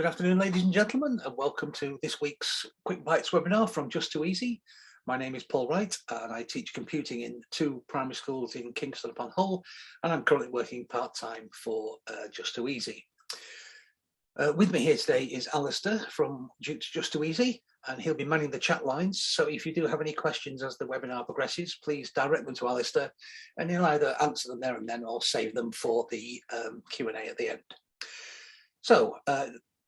Good afternoon, ladies and gentlemen, and welcome to this week's Quick Bites webinar from Just2easy. My name is Paul Wright, and I teach computing in 2 primary schools in Kingston upon Hull, and I'm currently working part-time for Just2easy. With me here today is Alistair from Just2easy, and he'll be manning the chat lines. So if you do have any questions as the webinar progresses, please direct them to Alistair, and he'll either answer them there and then or save them for the Q&A at the end. So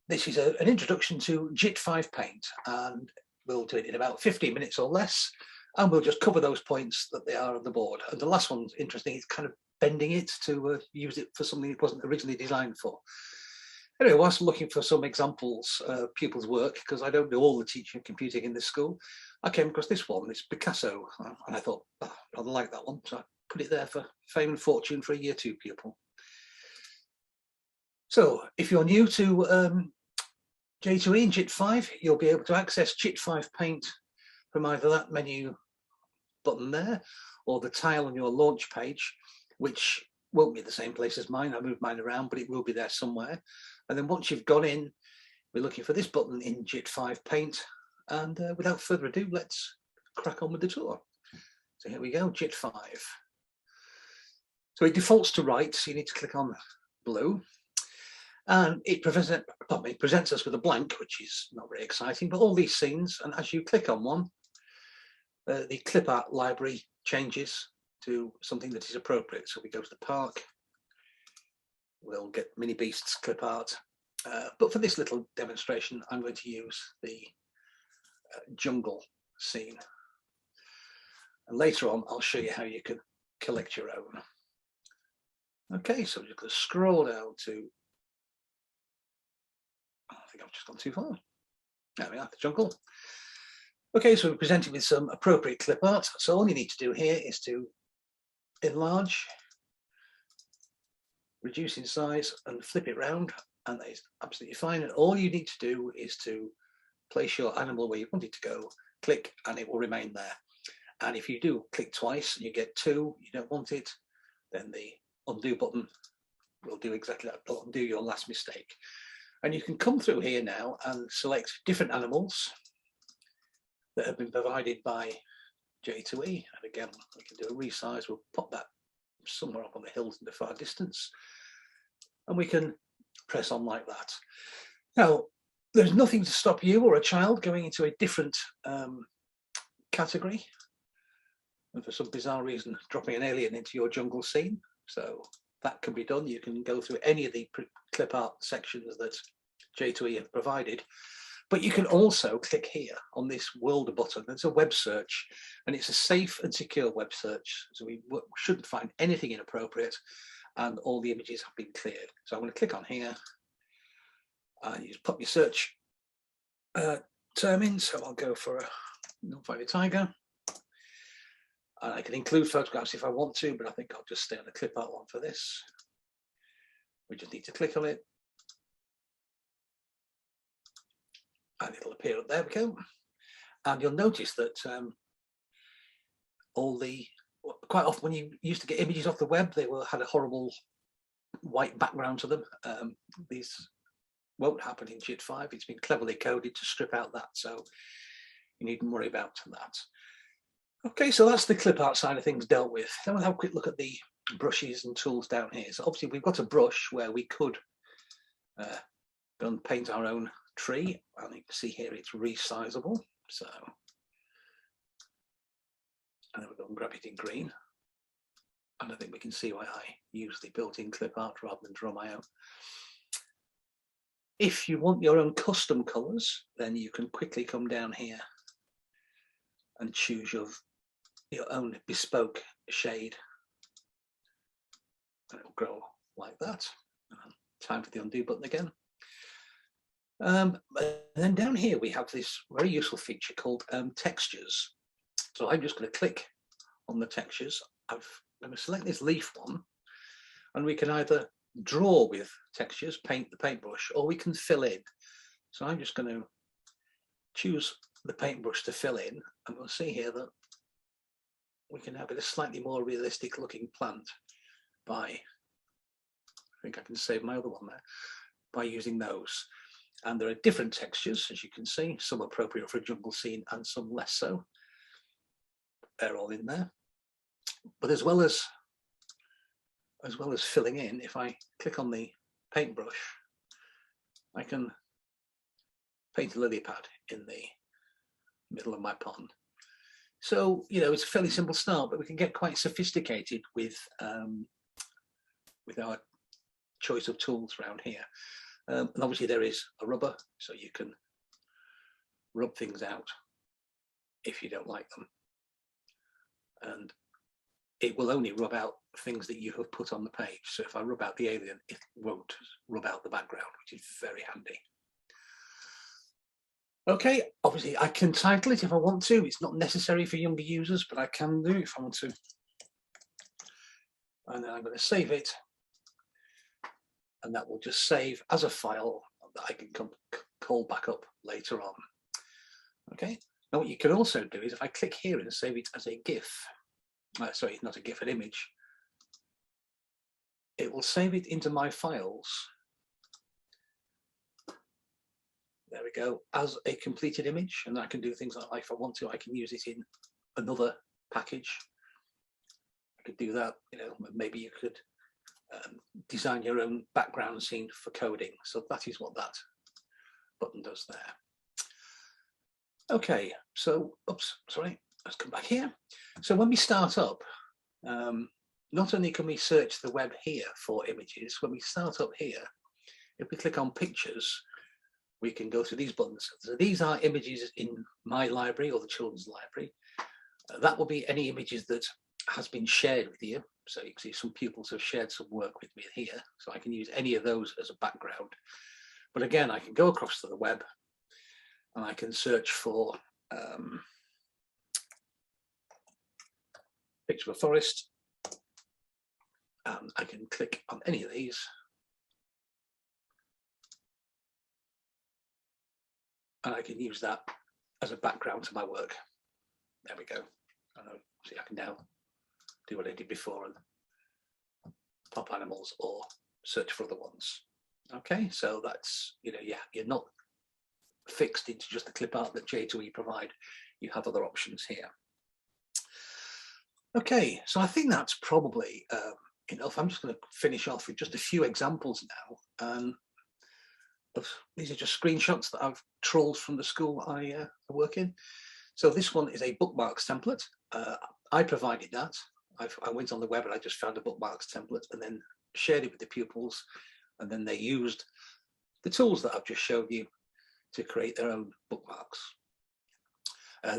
this is an introduction to Jit Paint, and we'll do it in about 15 minutes or less, and we'll just cover those points that they are on the board. And the last one's interesting, it's kind of bending it to use it for something it wasn't originally designed for. Anyway, whilst looking for some examples of pupils' work, because I don't do all the teaching of computing in this school, I came across this one, it's Picasso, and I thought, oh, I rather like that one, so I put it there for fame and fortune for a Year 2 pupil. So if you're new to J2E and Jit 5, you'll be able to access Jit Paint from either that menu button there or the tile on your launch page, which won't be the same place as mine. I moved mine around, but it will be there somewhere. And then once you've gone in, we're looking for this button in Jit Paint. And without further ado, let's crack on with the tour. So here we go, Jit 5. So it defaults to right, so you need to click on blue. And it presents us with a blank, which is not very exciting, but all these scenes, and as you click on one, the clip art library changes to something that is appropriate. So we go to the park, we'll get Mini Beasts clip art, but for this little demonstration, I'm going to use the jungle scene. And later on, I'll show you how you can collect your own. Okay, so we're just going to scroll down to, I think I've just gone too far. There we are, the jungle. Okay, so we're presented with some appropriate clip art. So all you need to do here is to enlarge, reduce in size, and flip it round, and that is absolutely fine. And all you need to do is to place your animal where you want it to go, click, and it will remain there. And if you do click twice and you get 2, you don't want it, then the undo button will do exactly that. It'll undo your last mistake. And you can come through here now and select different animals that have been provided by J2E. And again, we can do a resize. We'll pop that somewhere up on the hills in the far distance. And we can press on like that. Now, there's nothing to stop you or a child going into a different category. And for some bizarre reason, dropping an alien into your jungle scene. So that can be done. You can go through any of the clip art sections that J2E have provided, but you can also click here on this world button. There's a web search, and it's a safe and secure web search, so we shouldn't find anything inappropriate, and all the images have been cleared. So I'm going to click on here, and you just pop your search term in. So I'll go for a Not Find a Tiger. And I can include photographs if I want to, but I think I'll just stay on the clip art one for this. We just need to click on it. And it'll appear up there. We go. And you'll notice that quite often when you used to get images off the web, they had a horrible white background to them. These won't happen in Jit 5. It's been cleverly coded to strip out that, so you needn't worry about that. Okay, so that's the clip art side of things dealt with. Then we'll have a quick look at the brushes and tools down here. So obviously we've got a brush where we could go and paint our own tree. And you can see here it's resizable. So and then we'll go and grab it in green. And I think we can see why I use the built-in clip art rather than draw my own. If you want your own custom colors, then you can quickly come down here and choose your own bespoke shade. And it will grow like that. Time for the undo button again. And then down here we have this very useful feature called textures. So I'm just going to click on the textures. I'm going to select this leaf one, and we can either draw with textures, paint the paintbrush, or we can fill in. So I'm just going to choose the paintbrush to fill in, and we'll see here that we can have a slightly more realistic looking plant by, I think I can save my other one there, by using those. And there are different textures, as you can see, some appropriate for a jungle scene and some less so. They're all in there. But as well as filling in, if I click on the paintbrush, I can paint a lily pad in the middle of my pond. So, you know, it's a fairly simple start, but we can get quite sophisticated with our choice of tools around here. And obviously there is a rubber, so you can rub things out if you don't like them. And it will only rub out things that you have put on the page. So if I rub out the alien, it won't rub out the background, which is very handy. Okay, obviously I can title it if I want to. It's not necessary for younger users, but I can do if I want to. And then I'm going to save it. And that will just save as a file that I can call back up later on. Okay, now what you can also do is if I click here and save it as a GIF, sorry, not a GIF, an image, it will save it into my files. There we go, as a completed image, and I can do things like if I want to, I can use it in another package. I could do that, you know, maybe you could design your own background scene for coding. So that is what that button does there. Okay, so, oops, sorry, let's come back here. So when we start up, not only can we search the web here for images, when we start up here, if we click on pictures, we can go through these buttons. So these are images in my library or the children's library. That will be any images that has been shared with you. So you can see some pupils have shared some work with me here. So I can use any of those as a background. But again, I can go across to the web and I can search for picture of a forest. And I can click on any of these. And I can use that as a background to my work. There we go. See, I can now do what I did before and pop animals or search for other ones. Okay, so that's, you know, yeah, you're not fixed into just the clip art that J2E provide. You have other options here. Okay, so I think that's probably enough. I'm just going to finish off with just a few examples now. These are just screenshots that I've trawled from the school I work in. So this one is a bookmarks template. I provided that. I went on the web and I just found a bookmarks template and then shared it with the pupils. And then they used the tools that I've just showed you to create their own bookmarks.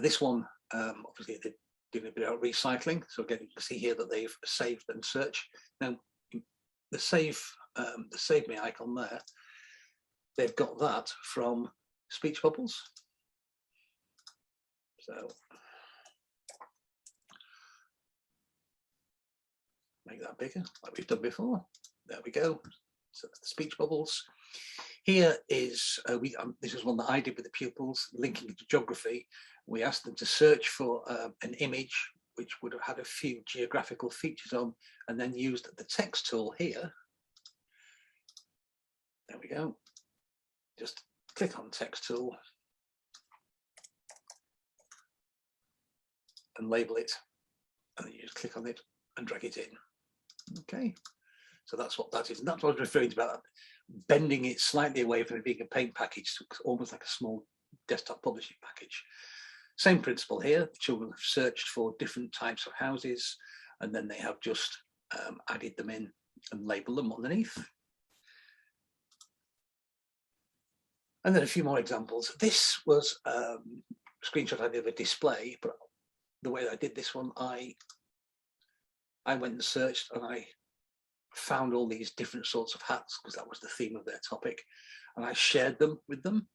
This one, obviously, they're doing a bit of recycling. So again, you can see here that they've saved and searched. Now, the save me icon there, they've got that from speech bubbles. So make that bigger, like we've done before. There we go. So the speech bubbles. Here is, this is one that I did with the pupils, linking to geography. We asked them to search for an image which would have had a few geographical features on, and then used the text tool here. There we go. Just click on text tool and label it, and then you just click on it and drag it in. Okay, so that's what that is, and that's what I was referring to about bending it slightly away from it being a paint package to almost like a small desktop publishing package. Same principle here. The children have searched for different types of houses, and then they have just added them in and labeled them underneath. And then a few more examples. This was a screenshot I did of a display, but the way that I did this one, I went and searched and I found all these different sorts of hats because that was the theme of their topic, and I shared them with them.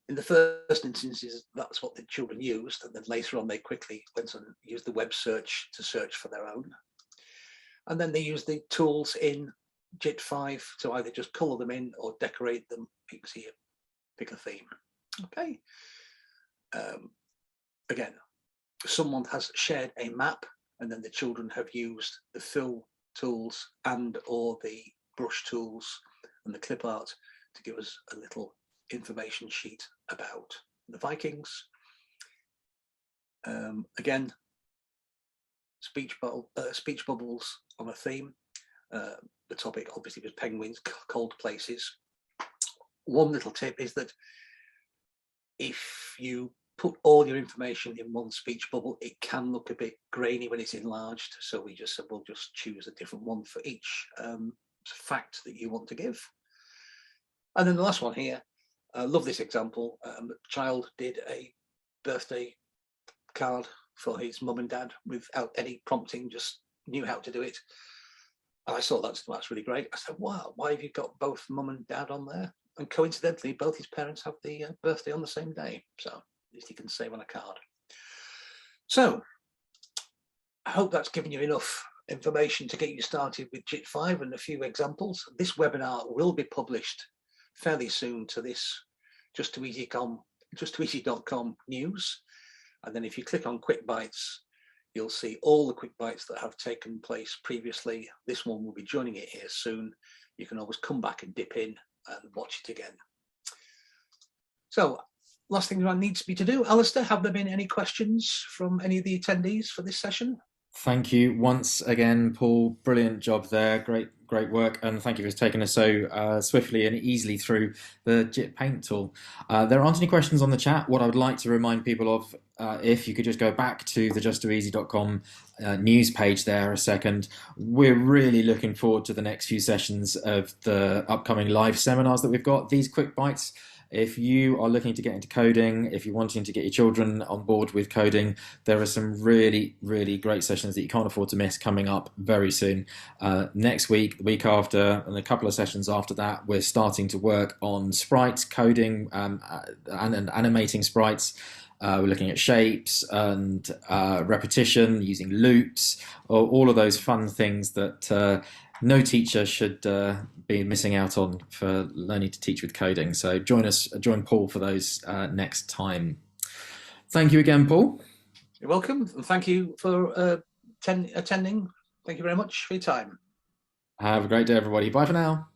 In the first instances, that's what the children used, and then later on they quickly went and used the web search to search for their own. And then they used the tools in JIT 5 to either just colour them in or decorate them. You can see it, pick a theme. Okay. Again, someone has shared a map, and then the children have used the fill tools and or the brush tools and the clip art to give us a little information sheet about the Vikings. Again, speech bubbles on a theme. The topic obviously was penguins, cold places. One little tip is that if you put all your information in one speech bubble, it can look a bit grainy when it's enlarged. So we just said, we'll just choose a different one for each fact that you want to give. And then the last one here, I love this example. A child did a birthday card for his mum and dad without any prompting, just knew how to do it. And I thought that's really great. I said, wow, why have you got both mum and dad on there? And coincidentally, both his parents have the birthday on the same day. So at least he can save on a card. So I hope that's given you enough information to get you started with JIT 5 and a few examples. This webinar will be published fairly soon to this Just2easy.com news. And then if you click on Quick Bites, you'll see all the quick bites that have taken place previously. This one will be joining it here soon. You can always come back and dip in and watch it again. So last thing that needs me to do, Alistair, have there been any questions from any of the attendees for this session? Thank you once again, Paul. Brilliant job there. Great work. And thank you for taking us so swiftly and easily through the Jit Paint tool. There aren't any questions on the chat. What I would like to remind people of, if you could just go back to the just2easy.com news page there a second. We're really looking forward to the next few sessions of the upcoming live seminars that we've got. These quick bites, if you are looking to get into coding, if you're wanting to get your children on board with coding, there are some really great sessions that you can't afford to miss coming up very soon. Next week, the week after, and a couple of sessions after that, we're starting to work on sprites, coding, and animating sprites. We're looking at shapes and repetition, using loops, all of those fun things that no teacher should be missing out on for learning to teach with coding. So join Paul for those next time. Thank you again, Paul. You're welcome. And thank you for attending. Thank you very much for your time. Have a great day, everybody. Bye for now.